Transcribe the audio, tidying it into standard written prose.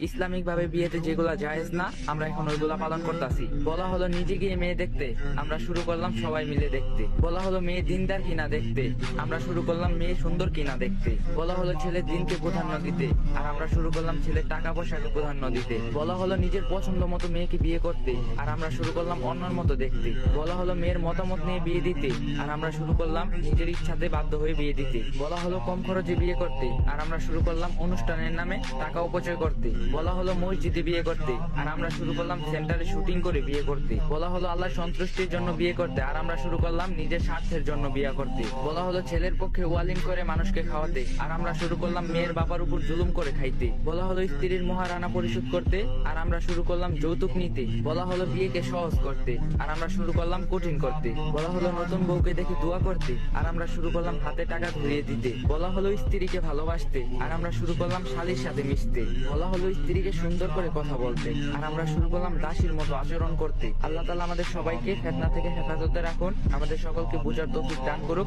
Islamic ভাবে বিয়েতে যেগুলা জায়েজ না, আমরা এখন ওইগুলা পালন করতেছি। বলা হলো নিজে গিয়ে মেয়ে দেখতে, আমরা শুরু করলাম সবাই মিলে দেখতে। বলা হলো মেয়ে দিনদার কিনা দেখতে, আমরা শুরু করলাম মেয়ে সুন্দর কিনা দেখতে। বলা হলো ছেলে দিনকে প্রাধান্য দিতে, আর আমরা শুরু করলাম ছেলে টাকা পয়সাকে প্রাধান্য দিতে। বলা হলো নিজের পছন্দ মতো মেয়েকে বিয়ে করতে, আর আমরা শুরু করলাম অন্যের মতো দেখতে। বলা হলো মেয়ের মতামত নিয়ে বিয়ে দিতে, আর আমরা শুরু করলাম নিজের ইচ্ছাতে বাধ্য হয়ে বিয়ে দিতে। বলা হলো কম খরচে বিয়ে করতে, আর আমরা শুরু করলাম অনুষ্ঠানের নামে টাকা অপচয় করতে। বলা হলো মসজিদে বিয়ে করতে, আর আমরা শুরু করলাম সেন্টারে শুটিং করে বিয়ে করতে। বলা হলো আল্লাহ সন্তুষ্টির জন্য বিয়ে করতে, আর আমরা শুরু করলাম নিজের স্বার্থের জন্য বিয়ে করতে। বলা হলো ছেলের পক্ষে ওয়ালিং করে মানুষকে খাওয়াতে, আর আমরা শুরু করলাম মেয়ের বাবার উপর জুলুম করে খাইতে। বলা হলো স্ত্রীর মহারানা পরিশোধ করতে, আর আমরা শুরু করলাম যৌতুক নিতে। বলা হলো বিয়েকে সহজ করতে, আর আমরা শুরু করলাম কঠিন করতে। বলা হলো নতুন বউকে দেখে দোয়া করতে, আর আমরা শুরু করলাম হাতে টাকা ঘুরিয়ে দিতে। বলা হলো স্ত্রীকে ভালোবাসতে, আর আমরা শুরু করলাম শালীর সাথে মিশতে। বলা হলো স্ত্রীকে সুন্দর করে কথা বলতে, আর আমরা শুরু করলাম দাসীর মতো আচরণ করতে। আল্লাহ তাআলা আমাদের সবাইকে ফিতনা থেকে হেফাজতে রাখুন, আমাদের সকলকে বুঝার তৌফিক দান করুক।